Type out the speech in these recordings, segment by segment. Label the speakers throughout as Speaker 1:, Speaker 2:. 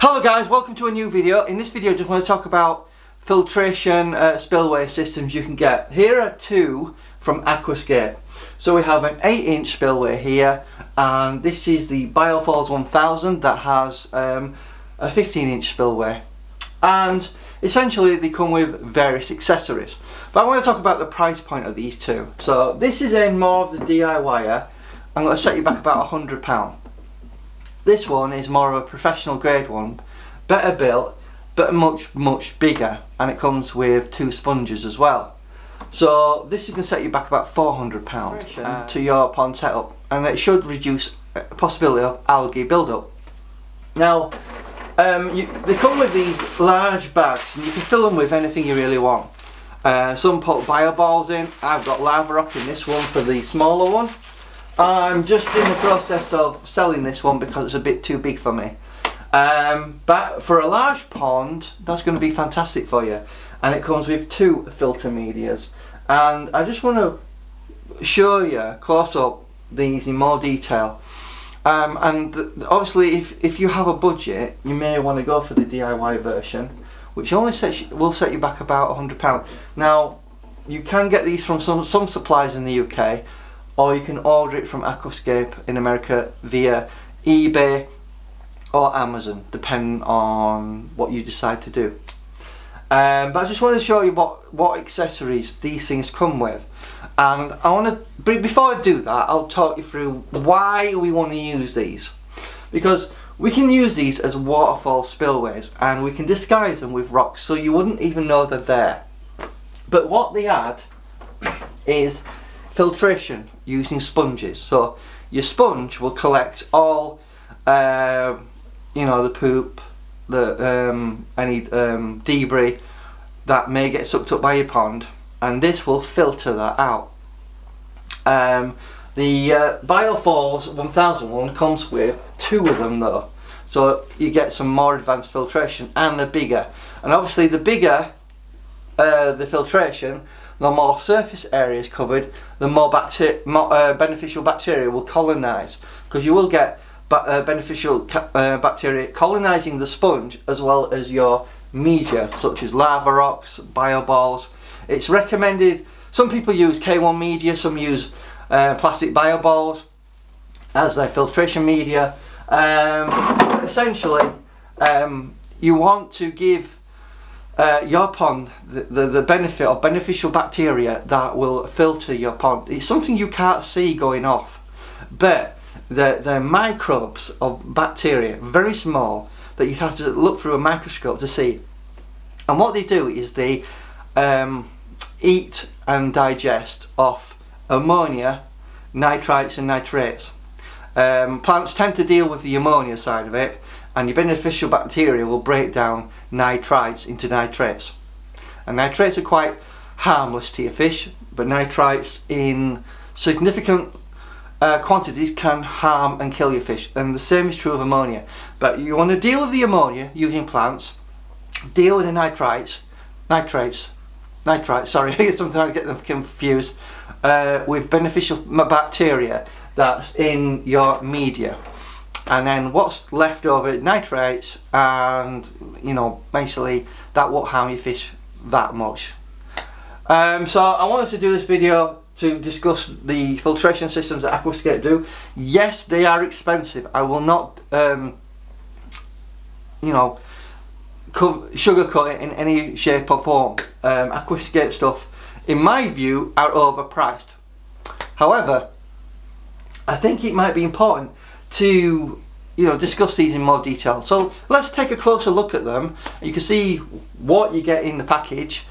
Speaker 1: Hello guys, welcome to a new video. In this video I just want to talk about filtration spillway systems you can get. Here are two from Aquascape. So we have an 8-inch spillway here, and this is the Biofalls 1000 that has a 15-inch spillway. And essentially they come with various accessories. But I want to talk about the price point of these two. So this is in more of the DIYer. I'm going to set you back about £100. This one is more of a professional grade one, better built, but much bigger, and it comes with two sponges as well. So this is going to set you back about £400 to your pond setup, and it should reduce the possibility of algae build-up. Now, they come with these large bags, and you can fill them with anything you really want. Some put bio balls in. I've got lava rock in this one for the smaller one. I'm just in the process of selling this one because it's a bit too big for me. But for a large pond, that's going to be fantastic for you. And it comes with two filter medias. And I just want to show you close up these in more detail. And obviously if you have a budget, you may want to go for the DIY version, which only will set you back about £100. Now, you can get these from some suppliers in the UK, or you can order it from Aquascape in America via eBay or Amazon, depending on what you decide to do. But I just wanted to show you what accessories these things come with. And I want to, before I do that, I'll talk you through why we want to use these. Because we can use these as waterfall spillways, and we can disguise them with rocks so you wouldn't even know they're there. But what they add is filtration using sponges. So your sponge will collect all you know, the poop, the any debris that may get sucked up by your pond, and this will filter that out. The Biofalls 1000 one comes with two of them though, so you get some more advanced filtration, and they're bigger. And obviously the bigger the filtration, the more surface area is covered, the more beneficial bacteria will colonise, because you will get beneficial bacteria colonising the sponge as well as your media, such as lava rocks, bioballs. It's recommended, some people use K1 media, some use plastic bioballs as their filtration media. Essentially, you want to give your pond the benefit of beneficial bacteria that will filter your pond. It's something you can't see going off, but the microbes of bacteria, very small, that you have to look through a microscope to see. And what they do is they eat and digest off ammonia, nitrites and nitrates. Plants tend to deal with the ammonia side of it, and your beneficial bacteria will break down nitrites into nitrates. And nitrates are quite harmless to your fish, but nitrites in significant quantities can harm and kill your fish, and the same is true of ammonia. But you want to deal with the ammonia using plants, deal with the nitrites, sorry, sometimes I get them confused, with beneficial bacteria that's in your media. And then what's left over, nitrates, and you know, basically that won't harm your fish that much. So I wanted to do this video to discuss the filtration systems that Aquascape do. Yes, they are expensive. I will not you know, sugarcoat it in any shape or form. Aquascape stuff, in my view, are overpriced. However, I think it might be important to, you know, discuss these in more detail. So let's take a closer look at them. You can see what you get in the package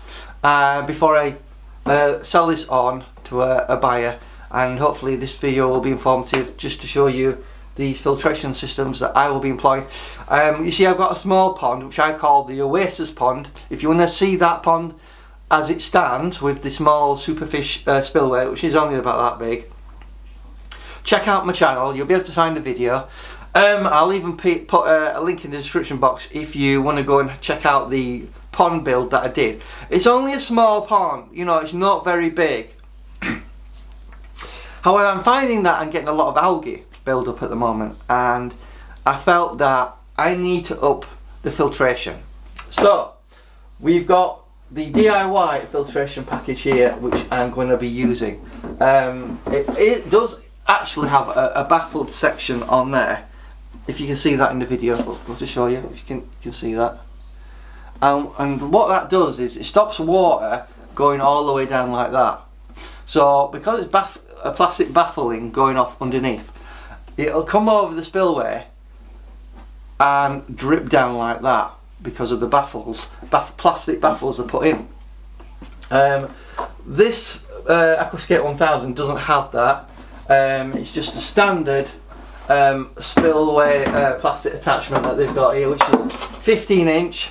Speaker 1: before I sell this on to a buyer, and hopefully this video will be informative just to show you these filtration systems that I will be employing. You see, I've got a small pond which I call the Oasis pond. If you want to see that pond as it stands with the small superfish spillway, which is only about that big, check out my channel, you'll be able to find the video. I'll even put a link in the description box if you want to go and check out the pond build that I did. It's only a small pond, you know, it's not very big. However, I'm finding that I'm getting a lot of algae build up at the moment, and I felt that I need to up the filtration. So we've got the DIY filtration package here, which I'm going to be using. It does actually have a baffled section on there. If you can see that in the video, I'll just show you if you can see that. And what that does is it stops water going all the way down like that. So because it's a plastic baffling going off underneath, it'll come over the spillway and drip down like that because of the plastic baffles are put in. This Aquascape 1000 doesn't have that. It's just a standard spillway plastic attachment that they've got here, which is 15 inch.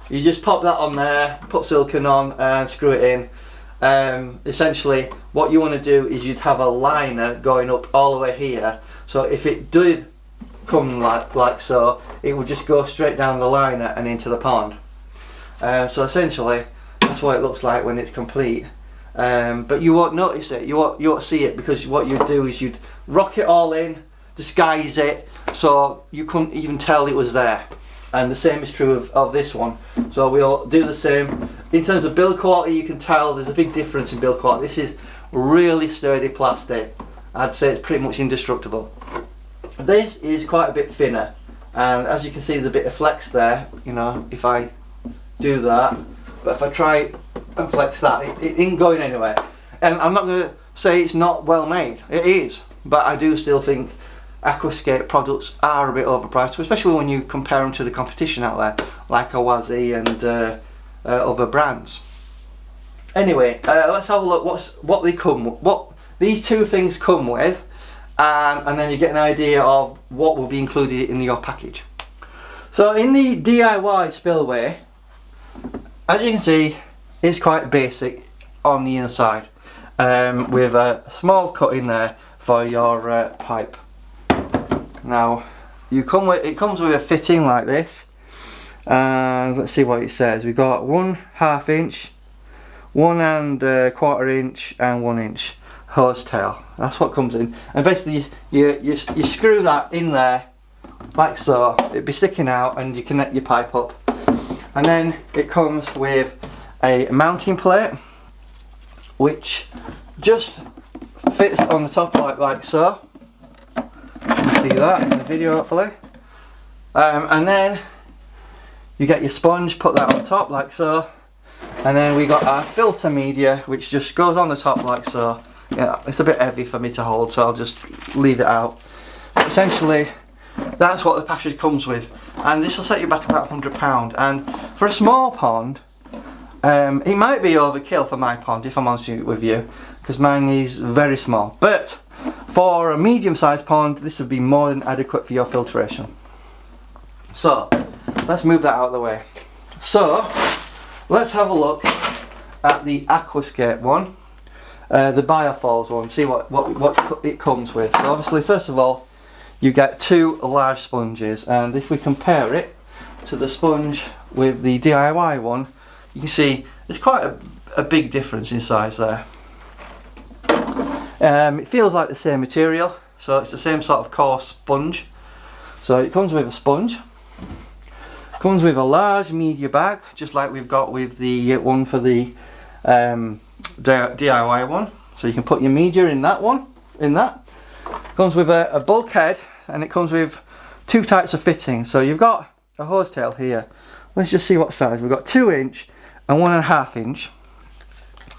Speaker 1: You just pop that on there, put silicone on and screw it in. Essentially what you want to do is you'd have a liner going up all the way here, so if it did come like so, it would just go straight down the liner and into the pond. So essentially that's what it looks like when it's complete. But you won't notice it, you won't see it, because what you'd do is you'd rock it all in, disguise it, so you couldn't even tell it was there. And the same is true of this one. So we'll do the same. In terms of build quality, you can tell there's a big difference in build quality. This is really sturdy plastic. I'd say it's pretty much indestructible. This is quite a bit thinner, and as you can see there's a bit of flex there, you know, if I do that. But if I try and flex that, it ain't going anywhere. And I'm not going to say it's not well made, it is, but I do still think Aquascape products are a bit overpriced, especially when you compare them to the competition out there, like Awazi and other brands. Anyway, let's have a look what these two things come with, and then you get an idea of what will be included in your package. So in the DIY spillway, as you can see, it's quite basic on the inside, with a small cut in there for your pipe. Now it comes with a fitting like this, and let's see what it says. We've got 1/2 inch, 1 1/4 inch and 1 inch hose tail. That's what comes in, and basically you screw that in there like so. It'd be sticking out and you connect your pipe up, and then it comes with a mounting plate which just fits on the top like so. You can see that in the video hopefully. And then you get your sponge, put that on top like so, and then we got our filter media which just goes on the top like so. Yeah, it's a bit heavy for me to hold, so I'll just leave it out. But essentially that's what the package comes with, and this will set you back about £100. And for a small pond, it might be overkill for my pond, if I'm honest with you, because mine is very small, but for a medium-sized pond this would be more than adequate for your filtration. So let's move that out of the way. So let's have a look at the Aquascape one, the Biofalls one, see what it comes with. So obviously, first of all, you get 2 large sponges, and if we compare it to the sponge with the DIY one, you can see there's quite a big difference in size there. It feels like the same material, so it's the same sort of coarse sponge. So it comes with a sponge, comes with a large media bag, just like we've got with the one for the DIY one. So you can put your media in that one, comes with a bulkhead, and it comes with 2 types of fitting. So you've got a hose tail here. Let's just see what size. We've got 2 inch and 1 1/2 inch,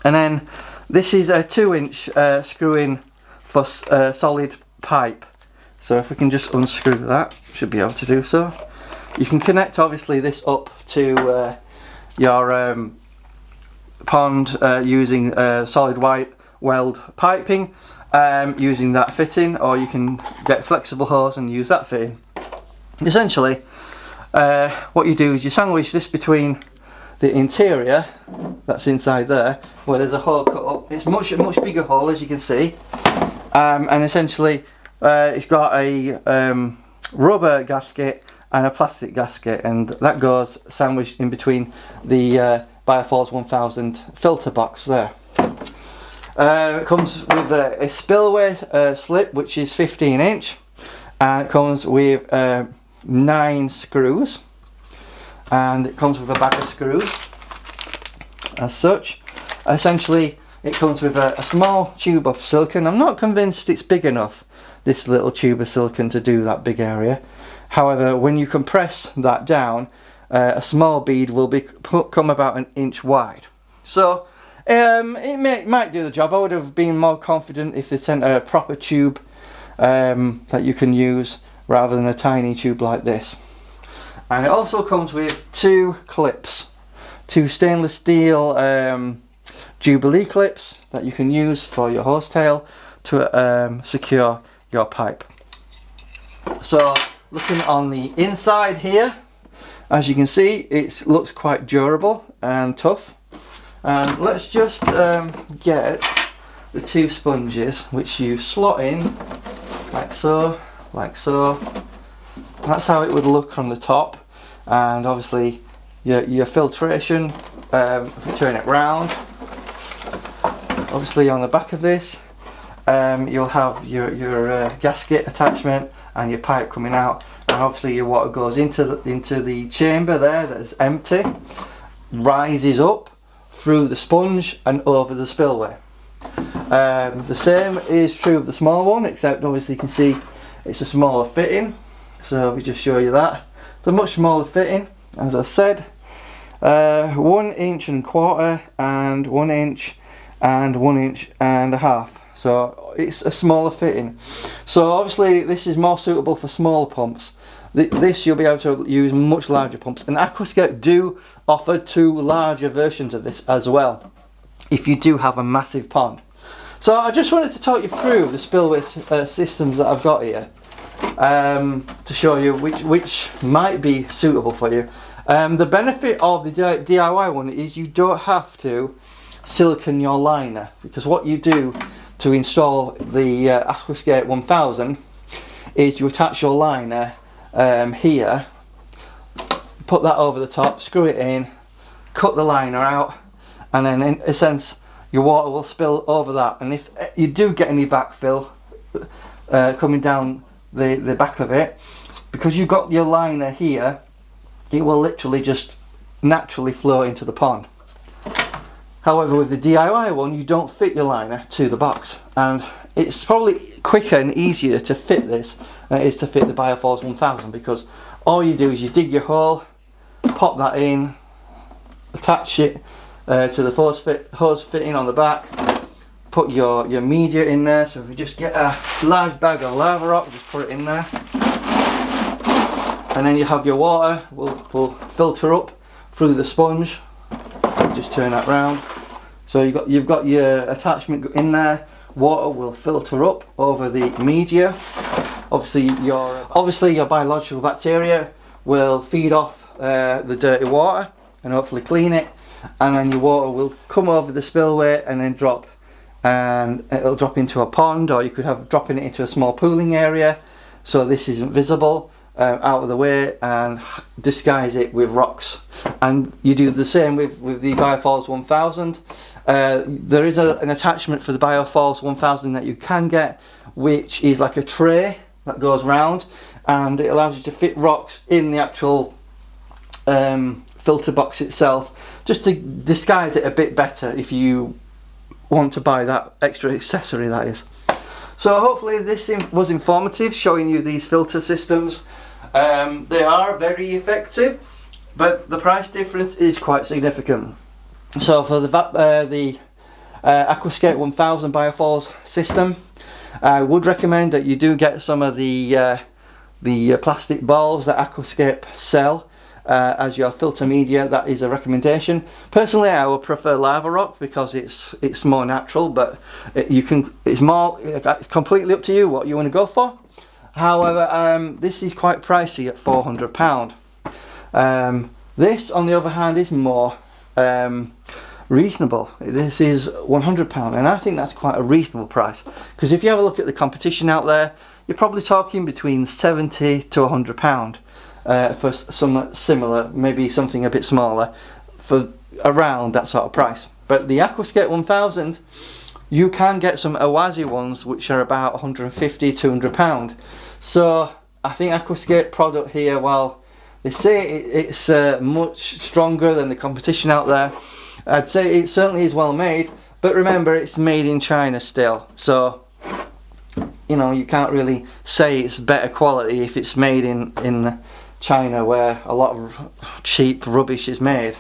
Speaker 1: and then this is a 2 inch screw in for solid pipe. So if we can just unscrew that, should be able to do so. You can connect obviously this up to your pond using solid white weld piping, using that fitting, or you can get flexible hose and use that fitting. Essentially what you do is you sandwich this between the interior that's inside there, where there's a hole cut up. It's much bigger hole, as you can see, and essentially it's got a rubber gasket and a plastic gasket, and that goes sandwiched in between the Biofalls 1000 filter box there. It comes with a spillway slip which is 15 inch, and it comes with 9 screws. and it comes with a bag of screws as such. Essentially it comes with a small tube of silicone. I'm not convinced it's big enough, this little tube of silicone, to do that big area. However, when you compress that down, a small bead will become about 1 inch wide. So it might do the job. I would have been more confident if they sent a proper tube that you can use rather than a tiny tube like this. And it also comes with 2 clips, 2 stainless steel Jubilee clips that you can use for your hose tail to secure your pipe. So looking on the inside here, as you can see, it looks quite durable and tough. And let's just get the 2 sponges, which you slot in like so, like so. That's how it would look from the top. And obviously your filtration, if you turn it round, obviously on the back of this you'll have your gasket attachment and your pipe coming out, and obviously your water goes into the chamber there that is empty, rises up through the sponge and over the spillway. The same is true of the small one, except obviously you can see it's a smaller fitting. So we just show you that. It's a much smaller fitting, as I said, 1 inch and a quarter and 1 inch and 1 inch and a half. So it's a smaller fitting. So obviously this is more suitable for smaller pumps. This you'll be able to use much larger pumps, and Aquascape do offer 2 larger versions of this as well, if you do have a massive pond. So I just wanted to talk you through the spillway systems that I've got here, to show you which might be suitable for you. The benefit of the DIY one is you don't have to silicone your liner, because what you do to install the Aquascape 1000 is you attach your liner here, put that over the top, screw it in, cut the liner out, and then in a sense your water will spill over that. And if you do get any backfill coming down the back of it, because you've got your liner here, it will literally just naturally flow into the pond. However, with the DIY one, you don't fit your liner to the box, and it's probably quicker and easier to fit this than it is to fit the Bioforce 1000, because all you do is you dig your hole, pop that in, attach it to the hose fitting on the back, put your media in there. So if you just get a large bag of lava rock, just put it in there, and then you have your water will filter up through the sponge. Just turn that round. So you've got your attachment in there. Water will filter up over the media. Obviously your biological bacteria will feed off the dirty water and hopefully clean it, and then your water will come over the spillway and then drop, and it'll drop into a pond, or you could have dropping it into a small pooling area, so this isn't visible, out of the way, and disguise it with rocks. And you do the same with the Bioforce 1000. There is an attachment for the Bioforce 1000 that you can get, which is like a tray that goes round, and it allows you to fit rocks in the actual filter box itself, just to disguise it a bit better if you want to buy that extra accessory, that is. So hopefully this was informative, showing you these filter systems. They are very effective, but the price difference is quite significant. So for the Aquascape 1000 Bioforce system, I would recommend that you do get some of the plastic balls that Aquascape sell as your filter media. That is a recommendation. Personally, I would prefer lava rock because it's more natural, but it's more completely up to you what you want to go for. However, this is quite pricey at £400. This, on the other hand, is more reasonable. This is £100, and I think that's quite a reasonable price, because if you have a look at the competition out there, you're probably talking between £70 to £100 for some similar, maybe something a bit smaller, for around that sort of price. But the Aquascape 1000, you can get some Oasis ones which are about £150 to £200. So I think Aquascape product here, while They say it's much stronger than the competition out there. I'd say it certainly is well made, but remember it's made in China still, so you know, you can't really say it's better quality if it's made in China, where a lot of cheap rubbish is made.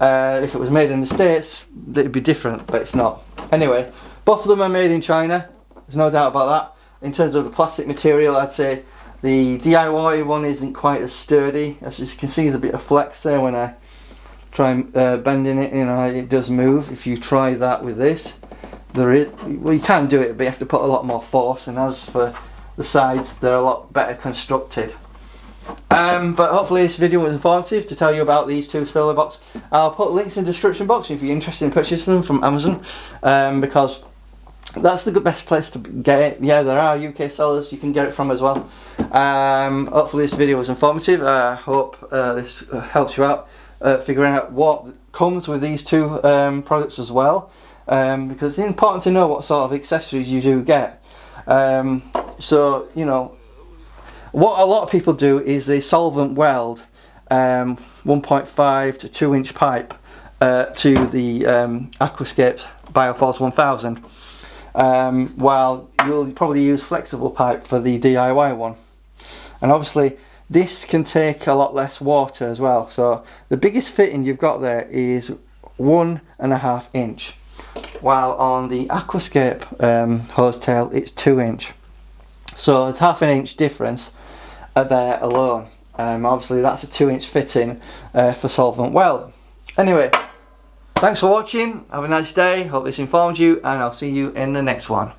Speaker 1: If it was made in the States, it'd be different, but it's not. Anyway, both of them are made in China, there's no doubt about that. In terms of the plastic material, I'd say the DIY one isn't quite as sturdy. As you can see, there's a bit of flex there when I try bending it, you know, it does move. If you try that with this, well, you can do it, but you have to put a lot more force, and as for the sides, they're a lot better constructed. But hopefully this video was informative to tell you about these two spillway box. I'll put links in the description box if you're interested in purchasing them from Amazon, because that's the best place to get it. Yeah, there are UK sellers you can get it from as well. Hopefully this video was informative. I hope this helps you out figuring out what comes with these two products as well, because it's important to know what sort of accessories you do get. So, you know, what a lot of people do is they solvent weld 1.5 to 2 inch pipe to the Aquascape Bioforce 1000, while you'll probably use flexible pipe for the DIY one. And obviously this can take a lot less water as well, so the biggest fitting you've got there is 1.5 inch, while on the Aquascape hose tail it's 2 inch. So it's half an inch difference there alone. Obviously that's a 2 inch fitting for solvent weld. Anyway, thanks for watching, have a nice day, hope this informed you, and I'll see you in the next one.